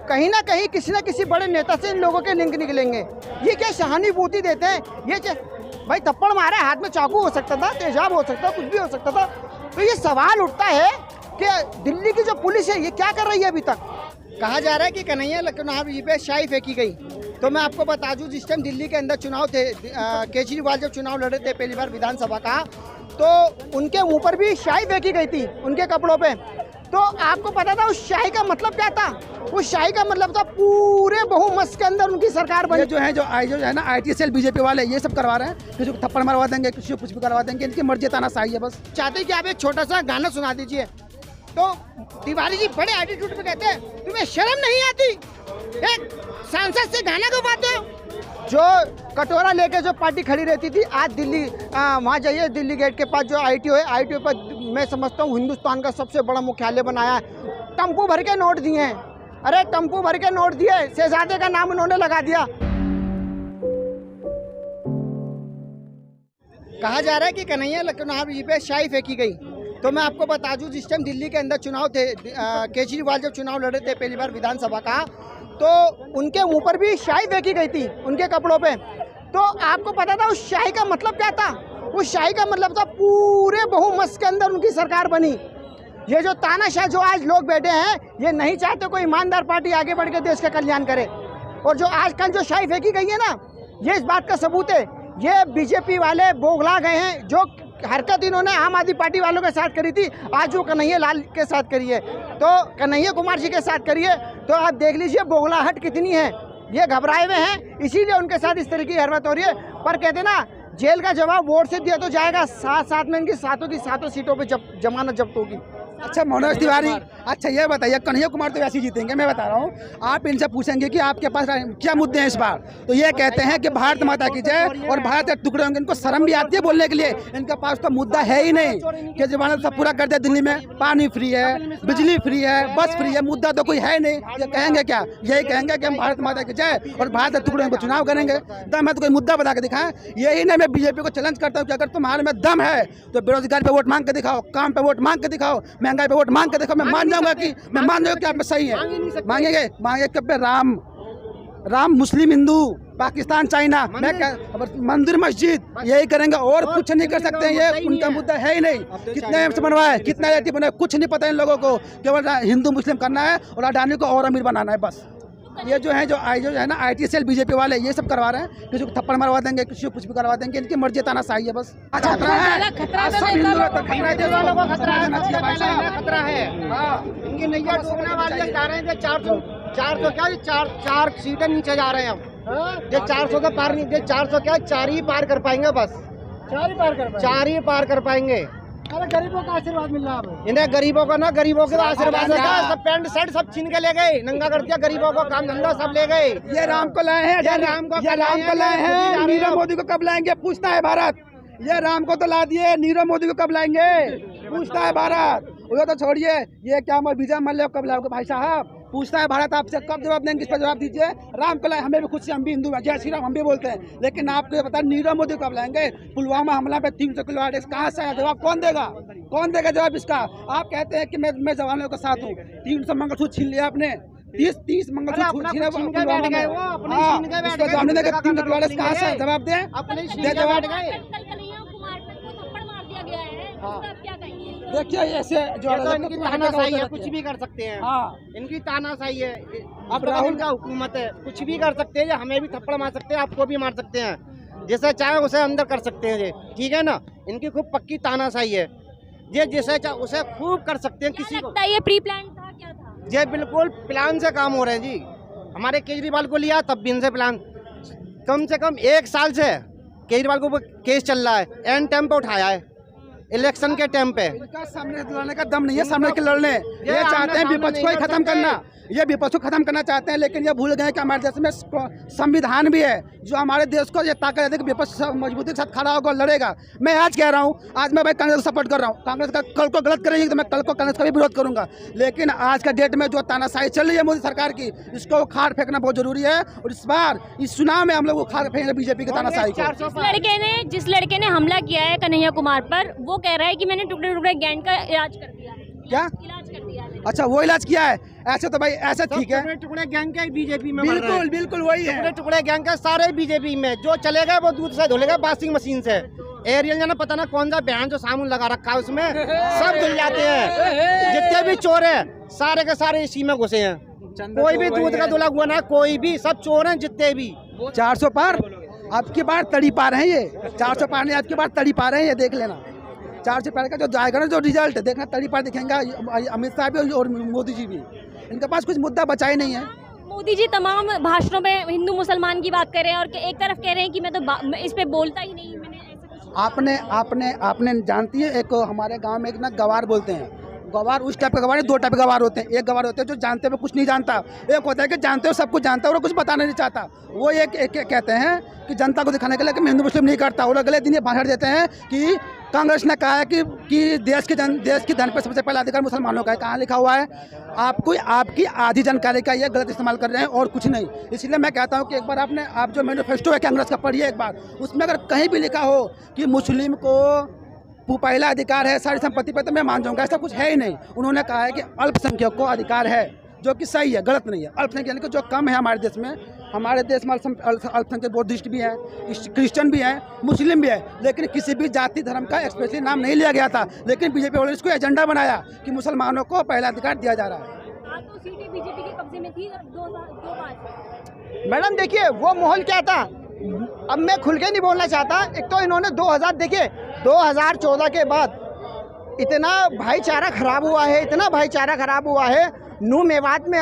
कहीं ना कहीं किसी न किसी बड़े नेता से इन लोगों के लिंक निकलेंगे। ये क्या सहानुभूति देते हैं? ये भाई थप्पड़ मारा, हाथ में चाकू हो सकता था, तेजाब हो सकता था, कुछ भी हो सकता था। तो ये सवाल उठता है कि दिल्ली की जो पुलिस है ये क्या कर रही है अभी तक। कहा जा रहा है कि कन्हैया लखनऊ जी पे शाही फेंकी गई। तो मैं आपको बता दूं, जिस टाइम दिल्ली के अंदर चुनाव थे, केजरीवाल जब चुनाव लड़े थे पहली बार विधानसभा का, तो उनके मुंह पर भी शाही फेंकी गई थी, उनके कपड़ों पे। तो आपको पता था उस शाही का मतलब क्या था? उस शाही का मतलब था पूरे बहुमत के अंदर उनकी सरकार बनी। जो है ना IT सेल बीजेपी वाले ये सब करवा रहे हैं। किसी को थप्पड़ मरवा देंगे, किसी को कुछ भी करवा देंगे, इनकी मर्जी तानाशाही है बस। चाहते कि आप एक छोटा सा गाना सुना दीजिए। तो तिवारी जी बड़े एटीट्यूड पे कहते हैं, तुम्हें शर्म नहीं आती? एक सांसद से गाना गवाते हो। जो कटोरा लेके जो पार्टी खड़ी रहती थी, आज दिल्ली वहाँ जाइए, दिल्ली गेट के पास जो ITO है, ITO पर मैं समझता हूँ हिंदुस्तान का सबसे बड़ा मुख्यालय बनाया है। टम्पू भर के नोट दिए हैं, अरे टम्पू भर के नोट दिए, शहजादे का नाम उन्होंने लगा दिया। कहा जा रहा है कि कन्हैया लखनऊ जी पे शाही फेंकी गई। तो मैं आपको बता दूं, जिस टाइम दिल्ली के अंदर चुनाव थे, केजरीवाल जब चुनाव लड़े थे पहली बार विधानसभा का, तो उनके मुंह पर भी शाही फेंकी गई थी, उनके कपड़ों पे। तो आपको पता था उस शाही का मतलब क्या था? उस शाही का मतलब था पूरे बहुमत के अंदर उनकी सरकार बनी। ये जो तानाशाह जो आज लोग बैठे हैं, ये नहीं चाहते कोई ईमानदार पार्टी आगे बढ़ के देश का कल्याण करे। और जो आजकल जो शाही फेंकी गई है ना, ये इस बात का सबूत है। ये बीजेपी वाले बोगला गए हैं। जो हरकत इन्होंने आम आदमी पार्टी वालों के साथ करी थी, आज वो कन्हैया लाल के साथ करी है, तो कन्हैया कुमार जी के साथ करी है। तो आप देख लीजिए बोगलाहट कितनी है। ये घबराए हुए हैं, इसीलिए उनके साथ इस तरह की हरकत हो रही है। पर कहते ना, जेल का जवाब वोट से दिया तो जाएगा, साथ साथ में इनकी सातों की सातों सीटों पर जमानत जब्त होगी। अच्छा मनोज तिवारी, अच्छा ये बताइए, कन्हैया कुमार तो वैसे ही जीतेंगे, मैं बता रहा हूँ। आप इनसे पूछेंगे कि आपके पास क्या मुद्दे हैं इस बार, तो ये कहते हैं कि भारत माता की जय और भारत के टुकड़े होंगे। इनको शर्म भी आती है बोलने के लिए, इनके पास तो मुद्दा है ही नहीं। केजरीवाल ने सब पूरा कर दिया, दिल्ली में पानी फ्री है, बिजली फ्री है, बस फ्री है, मुद्दा तो कोई है नहीं। ये कहेंगे क्या? यही कहेंगे कि हम भारत माता की जय और भारत के टुकड़े को चुनाव करेंगे। दम है तो कोई मुद्दा बता के दिखाएं। यही नहीं, मैं बीजेपी को चैलेंज करता हूँ कि अगर तुम्हारे में दम है तो बेरोजगार पे वोट मांग के दिखाओ, काम पे वोट मांग के दिखाओ, महंगाई पे वोट मांग के देखो। मैं मान जाऊंगा कि आप सही है। मांगेंगे कब पे? राम मुस्लिम हिंदू, पाकिस्तान चाइना, मैं मंदिर मस्जिद, यही करेंगे और कुछ नहीं कर सकते हैं। ये उनका मुद्दा है ही नहीं। कितने बनवाए, कितना रेटी बनाए, कुछ नहीं पता इन लोगों को। केवल हिंदू मुस्लिम करना है और अडानी को और अमीर बनाना है बस। ये जो है ना IT सेल बीजेपी वाले ये सब करवा रहे हैं। किसी को थप्पड़ मरवा देंगे, किसी को कुछ भी करवा देंगे, इनकी मर्जी तानाशाही है बस। खतरा है, खतरा है। इनकी नैया डूबने वाली है। जा रहे हैं 400 क्या, 4 सीटें नीचे जा रहे हैं हम। ये 400 का पार नहीं, 400 क्या, 4 ही पार कर पाएंगे बस। 4 ही पार कर पाएंगे। अरे गरीबों का आशीर्वाद मिल रहा है इन्हें। गरीबों का ना, गरीबों के आशीर्वाद है। सब पैंट शर्ट सब छीन के ले गए, नंगा कर दिया गरीबों को, काम धंधा सब ले गए। ये राम को लाए हैं, ये राम को लाए हैं। नीरव मोदी को कब लाएंगे पूछता है भारत। ये राम को तो ला दिए, नीरव मोदी को कब लाएंगे पूछता है भारत। वो तो छोड़िए, ये क्या विजय मल्ल्या कब लाओगे भाई साहब, पूछता है भारत आपसे। कब जवाब देंगे, किस पर जवाब दीजिए। राम को लाए, हमें भी खुशी, हम भी हिंदू हैं, जय श्री राम हम भी बोलते हैं। लेकिन आपको ये पता नीरव मोदी कब लाएंगे? पुलवामा हमला पे 300 किलो आर्टिस कहाँ से आया? जवाब कौन देगा जवाब इसका? आप कहते हैं कि मैं जवानों के साथ हूँ। 300 मंगलसूत्र छीन लिया आपने, 30 मंगलसूत्र छीने जवाब दें, जवाब देखिए। ऐसे जो इनकी तानाशाही है, कुछ भी कर सकते हैं। इनकी तानाशाही है। अब राहुल का हुकूमत है, कुछ भी कर सकते हैं। हमें भी थप्पड़ मार सकते हैं, आपको भी मार सकते हैं। जैसे चाहे उसे अंदर कर सकते हैं, ठीक है ना। इनकी खूब पक्की तानाशाही है। ये जैसे चाहे उसे खूब कर सकते हैं। किसी को ये प्री प्लान था, क्या था? ये बिल्कुल प्लान से काम हो रहे हैं जी। हमारे केजरीवाल को लिया तब भी इनसे प्लान, कम से कम 1 साल से केजरीवाल को केस चल रहा है, एंड टाइम पे उठाया है, इलेक्शन के टाइम पे। इनका सामने लड़ने का दम नहीं है, सामने के लड़ने। ये चाहते हैं विपक्ष को ही खत्म करना, ये विपक्ष को खत्म करना चाहते हैं। लेकिन ये भूल गए कि हमारे देश में संविधान भी है जो हमारे देश को ये ताकत देती है कि विपक्ष मजबूती के साथ खड़ा होकर लड़ेगा। मैं आज कह रहा हूँ, आज मैं भाई कांग्रेस को सपोर्ट कर रहा हूँ। कांग्रेस का कल को गलत करेगी तो मैं कल को कांग्रेस का भी विरोध करूंगा। लेकिन आज का डेट में जो तानाशाही चल रही है मोदी सरकार की, इसको उखाड़ फेंकना बहुत जरूरी है। और इस बार इस चुनाव में हम लोग उखाड़ फेंकेंगे बीजेपी की तानाशाही को। जिस लड़के ने हमला किया है कन्हैया कुमार पर, वो कह रहा है कि मैंने टुकड़े टुकड़े गैंग का इलाज कर दिया। क्या इलाज कर दिया? अच्छा वो इलाज किया है, ऐसे तो भाई ऐसे ठीक है। टुकड़े गैंग के बीजेपी में बिल्कुल बिल्कुल वही है। टुकड़े गैंग के सारे बीजेपी में, जो चलेगा वो दूध से धुलेगा वॉशिंग मशीन से। एरियल जाना पता ना कौन सा बयान जो साबुन लगा रखा है उसमें सब धुल जाते हैं। जितने भी चोर है सारे के सारे इसी में घुसे हैं। कोई भी दूध का धुला हुआ ना, कोई भी, सब चोर हैं जितने भी। 400 पार अब की बार तड़ी पार है ये, 400 पार नहीं अब की बार तड़ी पार है ये, देख लेना 400 पार का जो जाएगा ना जो रिजल्ट देखना, तड़ी पार दिखेगा अमित शाह भी और मोदी जी भी। इनके पास कुछ मुद्दा बचा ही नहीं है। मोदी जी तमाम भाषणों में हिंदू मुसलमान की बात कर रहे हैं और एक तरफ कह रहे हैं कि मैं तो इस पे बोलता ही नहीं, मैंने ऐसा कुछ। आपने जानती है, एक हमारे गांव में एक ना गवार बोलते हैं। गवार उस टाइप का गवार है, दो टाइप के गवार होते हैं। एक गवार होते हैं जो जानते हुए कुछ नहीं जानता, एक होता है कि जानते हो सब कुछ जानता है और कुछ बताना नहीं चाहता। वो एक कहते हैं कि जनता को दिखाने के लिए कि मैं हिंदू मुस्लिम नहीं करता, और अगले दिन ये भाषण देते हैं कि कांग्रेस ने कहा है कि देश की धन पर सबसे पहला अधिकार मुसलमानों का है। कहाँ लिखा हुआ है? आपकी आधी जानकारी का ये गलत इस्तेमाल कर रहे हैं और कुछ नहीं। इसलिए मैं कहता हूँ कि एक बार आप जो मैनिफेस्टो है कांग्रेस का पढ़िए एक बार, उसमें अगर कहीं भी लिखा हो कि मुस्लिम को पहला अधिकार है सारी संपत्ति पर, तो मैं मान जाऊंगा। ऐसा कुछ है ही नहीं। उन्होंने कहा है कि अल्पसंख्यक को अधिकार है, जो कि सही है, गलत नहीं है। अल्पसंख्यक यानी कि जो कम है हमारे देश में अल्पसंख्यक बुद्धिस्ट भी हैं, क्रिश्चियन भी हैं, मुस्लिम भी है, लेकिन किसी भी जाति धर्म का स्पेशली नाम नहीं लिया गया था। लेकिन बीजेपी वालों ने इसको एजेंडा बनाया कि मुसलमानों को पहला अधिकार दिया जा रहा है। आज तो सीटें बीजेपी के कब्जे में थी 2 बार। मैडम देखिए वो माहौल क्या था, अब मैं खुल के नहीं बोलना चाहता। एक तो इन्होंने 2014 के बाद इतना भाईचारा खराब हुआ है, इतना भाईचारा खराब हुआ है। नू मेवात में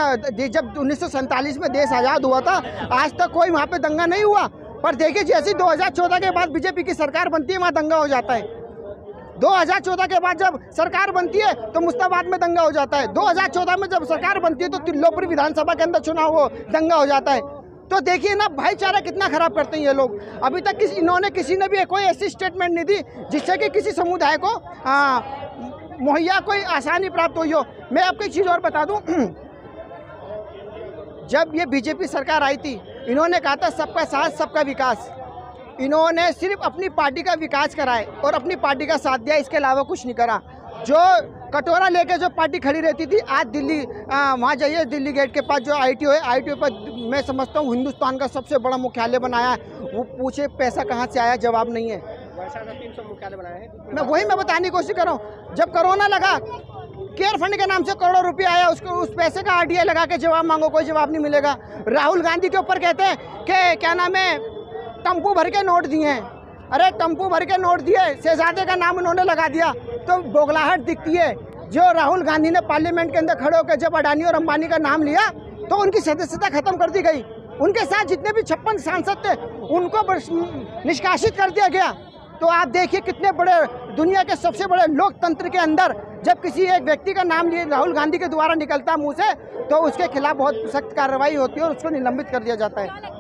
जब 1947 में देश आज़ाद हुआ था, आज तक कोई वहाँ पे दंगा नहीं हुआ। पर देखिए जैसे 2014 के बाद बीजेपी की सरकार बनती है, वहाँ दंगा हो जाता है। 2014 के बाद जब सरकार बनती है तो मुस्ताबाद में दंगा हो जाता है। 2014 में जब सरकार बनती है तो तिल्लोपुर विधानसभा के अंदर चुनाव हो, दंगा हो जाता है। तो देखिए ना भाईचारा कितना खराब करते हैं ये लोग। अभी तक इन्होंने किसी ने भी कोई ऐसी स्टेटमेंट नहीं दी जिससे कि किसी समुदाय को मुहैया कोई आसानी प्राप्त हुई हो। मैं आपको एक चीज़ और बता दूं, जब ये बीजेपी सरकार आई थी इन्होंने कहा था सबका साथ सबका विकास। इन्होंने सिर्फ अपनी पार्टी का विकास कराए और अपनी पार्टी का साथ दिया, इसके अलावा कुछ नहीं करा। जो कटोरा लेके जो पार्टी खड़ी रहती थी, आज दिल्ली वहाँ जाइए, दिल्ली गेट के पास जो ITO है, ITO पर मैं समझता हूँ हिंदुस्तान का सबसे बड़ा मुख्यालय बनाया है। वो पूछे पैसा कहाँ से आया, जवाब नहीं है। 300 मुख्यालय बनाया है। मैं बताने की कोशिश कर रहा हूँ। जब कोरोना लगा, केयर फंड के नाम से करोड़ों रुपये आया, उसको उस पैसे का RTI लगा के जवाब मांगो, कोई जवाब नहीं मिलेगा। राहुल गांधी के ऊपर कहते हैं कि क्या नाम है, टम्पू भर के नोट दिए हैं। अरे टम्पू भर के नोट दिए, शहजादे का नाम उन्होंने लगा दिया तो बोगलाहट दिखती है। जो राहुल गांधी ने पार्लियामेंट के अंदर खड़े होकर जब अडानी और अंबानी का नाम लिया तो उनकी सदस्यता खत्म कर दी गई। उनके साथ जितने भी 56 सांसद थे उनको निष्कासित कर दिया गया। तो आप देखिए कितने बड़े, दुनिया के सबसे बड़े लोकतंत्र के अंदर जब किसी एक व्यक्ति का नाम लिए राहुल गांधी के द्वारा निकलता मुंह से तो उसके खिलाफ बहुत सख्त कार्रवाई होती है और उसको निलंबित कर दिया जाता है।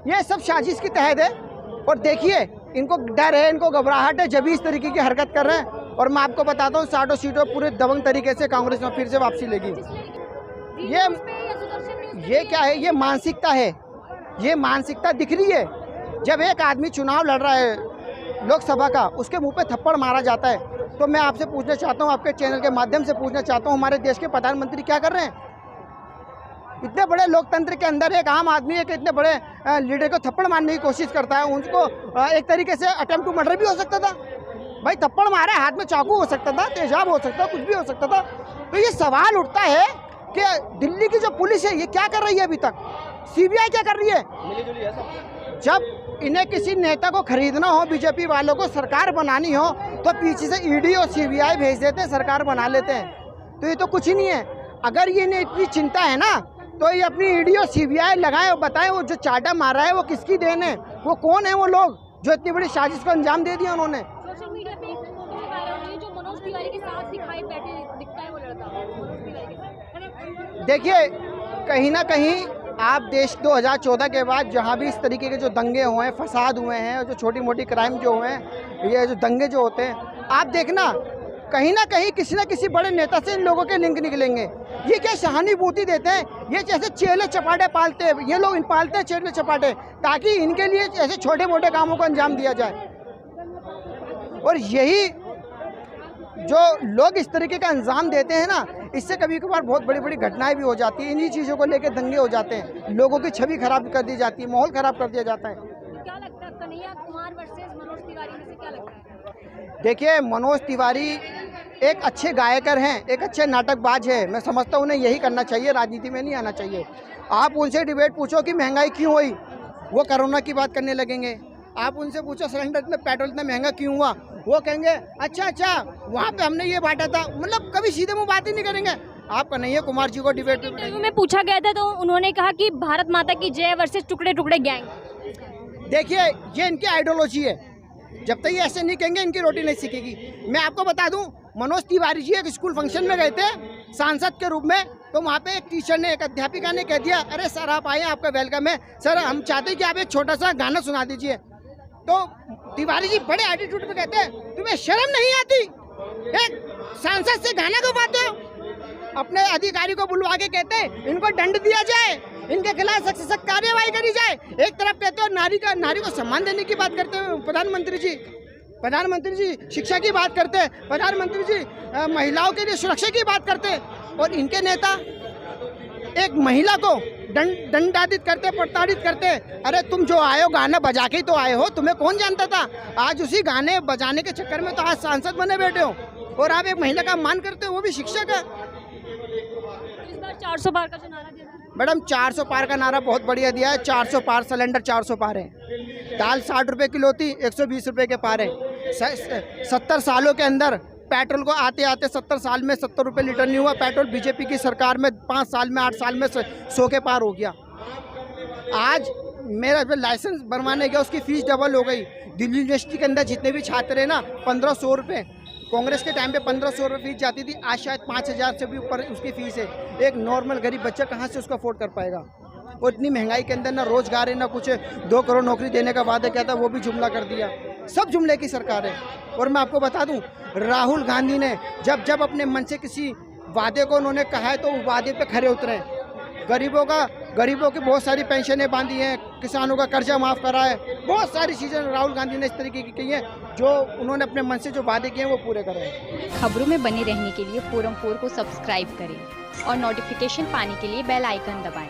ये सब साजिश के तहत है और देखिए इनको डर है, इनको घबराहट है, जब भी इस तरीके की हरकत कर रहे हैं। और मैं आपको बताता हूँ 60 सीटों पूरे दबंग तरीके से कांग्रेस में फिर से वापसी लेगी। ये क्या है, ये मानसिकता है, ये मानसिकता दिख रही है। जब एक आदमी चुनाव लड़ रहा है लोकसभा का, उसके मुंह पे थप्पड़ मारा जाता है। तो मैं आपसे पूछना चाहता हूँ, आपके चैनल के माध्यम से पूछना चाहता हूँ, हमारे देश के प्रधानमंत्री क्या कर रहे हैं? इतने बड़े लोकतंत्र के अंदर एक आम आदमी एक इतने बड़े लीडर को थप्पड़ मारने की कोशिश करता है, उनको एक तरीके से अटेम्प्ट टू मर्डर भी हो सकता था। भाई थप्पड़ मारा, हाथ में चाकू हो सकता था, तेजाब हो सकता था, कुछ भी हो सकता था। तो ये सवाल उठता है कि दिल्ली की जो पुलिस है ये क्या कर रही है अभी तक, CBI क्या कर रही है? जब इन्हें किसी नेता को खरीदना हो, बीजेपी वालों को सरकार बनानी हो, तो पीछे से ED और CBI भेज देते हैं, सरकार बना लेते हैं। तो ये तो कुछ ही नहीं है। अगर ये इन्हें इतनी चिंता है ना तो ये अपनी ED और CBI लगाएं और बताएं वो जो चाटा मारा है वो किसकी देन है, वो कौन है वो लोग जो इतनी बड़ी साजिश को अंजाम दे दिया उन्होंने। सोशल मीडिया पे एक फोटो वायरल हो रही है जो मनोज तिवारी के साथ दिखाई दिखता है वो लड़का मनोज तिवारी के साथ। देखिए कहीं ना कहीं आप देश 2014 के बाद जहाँ भी इस तरीके के जो दंगे हुए हैं, फसाद हुए हैं, जो छोटी मोटी क्राइम जो हुए हैं, ये जो दंगे जो होते हैं, आप देखना कहीं ना कहीं किसी न किसी बड़े नेता से इन लोगों के लिंक निकलेंगे। ये क्या सहानुभूति देते हैं, ये जैसे चेले चपाटे पालते हैं, ये लोग इन पालते हैं चेले चपाटे, ताकि इनके लिए ऐसे छोटे मोटे कामों को अंजाम दिया जाए। और यही जो लोग इस तरीके का अंजाम देते हैं ना, इससे कभी कभार बहुत बड़ी बड़ी घटनाएं भी हो जाती हैं। इन्हीं चीज़ों को लेकर दंगे हो जाते हैं, लोगों की छवि खराब कर दी जाती है, माहौल खराब कर दिया जाता है। क्या लगता है कन्हैया कुमार वर्सेस मनोज तिवारी में से क्या लगता है? देखिए, मनोज तिवारी एक अच्छे गायकर हैं, एक अच्छे नाटकबाज है। मैं समझता हूँ उन्हें यही करना चाहिए, राजनीति में नहीं आना चाहिए। आप उनसे डिबेट पूछो कि महंगाई क्यों हुई, वो कोरोना की बात करने लगेंगे। आप उनसे पूछो सिलेंडर इतना, पेट्रोल इतना महंगा क्यों हुआ, वो कहेंगे अच्छा वहाँ पे हमने ये बांटा था। मतलब कभी सीधे मुँह बात ही नहीं करेंगे। आप कन्हैया कुमार जी को डिबेट इंटरव्यू में पूछा गया था तो उन्होंने कहा कि भारत माता की जय वर्सेस टुकड़े टुकड़े गैंग। देखिए, ये इनकी आइडियोलॉजी है। जब तक ये ऐसे नहीं कहेंगे, इनकी रोटी नहीं सीखेगी। मैं आपको बता दूं, मनोज तिवारी जी एक स्कूल फंक्शन में गए थे सांसद के रूप में, तो वहाँ पे एक टीचर ने, एक अध्यापिका ने कह दिया, अरे सर आप आए, आपका वेलकम है, सर हम चाहते हैं कि आप एक छोटा सा गाना सुना दीजिए। तो तिवारी जी बड़े एटीट्यूड में कहते हैं, तुम्हें शर्म नहीं आती, एक सांसद से गाना गवाते हो। अपने अधिकारी को बुलवा के कहते हैं इनको दंड दिया जाए, इनके खिलाफ सख्त से सख्त कार्रवाई करी जाए। एक तरफ कहते हो नारी को सम्मान देने की बात करते हैं प्रधानमंत्री जी शिक्षा की बात करते हैं, प्रधानमंत्री जी महिलाओं के लिए सुरक्षा की बात करते हैं, और इनके नेता एक महिला को दंडाधित करते, प्रताड़ित करते। अरे तुम जो आए हो गाना बजा के ही तो आए हो, तुम्हें कौन जानता था? आज उसी गाने बजाने के चक्कर में तो आज सांसद बने बैठे हो, और आप एक महिला का मान करते हो, वो भी शिक्षक है। इस बार 400 पार का जो नारा दिया था मैडम, 400 पार का नारा बहुत बढ़िया दिया है। 400 पार, सिलेंडर 400 पार है। दाल 60 रुपए किलो थी, 120 रुपए के पार है। 70 सालों के अंदर पेट्रोल को आते आते 70 साल में 70 रुपये लीटर नहीं हुआ पेट्रोल। बीजेपी की सरकार में 5 साल में 8 साल में 100 के पार हो गया। आज मेरा लाइसेंस बनवाने गया, उसकी फीस डबल हो गई। दिल्ली यूनिवर्सिटी के अंदर जितने भी छात्र हैं ना, 1500 रुपये, कांग्रेस के टाइम पे 1500 रुपये फीस जाती थी, आज शायद 5000 से भी ऊपर उसकी फीस है। एक नॉर्मल गरीब बच्चा कहाँ से उसको अफोर्ड कर पाएगा? और इतनी महंगाई के अंदर ना रोजगार है ना कुछ है। 2 करोड़ नौकरी देने का वादा किया था, वो भी जुमला कर दिया। सब जुमले की सरकार है। और मैं आपको बता दूं, राहुल गांधी ने जब अपने मन से किसी वादे को उन्होंने कहा है तो उस वादे पे खरे उतरे। गरीबों की बहुत सारी पेंशनें बांधी हैं, किसानों का कर्जा माफ़ करा है, बहुत सारी चीज़ें राहुल गांधी ने इस तरीके की की हैं, जो उन्होंने अपने मन से जो वादे किए हैं वो पूरे करे हैं। खबरों में बने रहने के लिए फोरम 4 को सब्सक्राइब करें और नोटिफिकेशन पाने के लिए बेल आइकन दबाएं।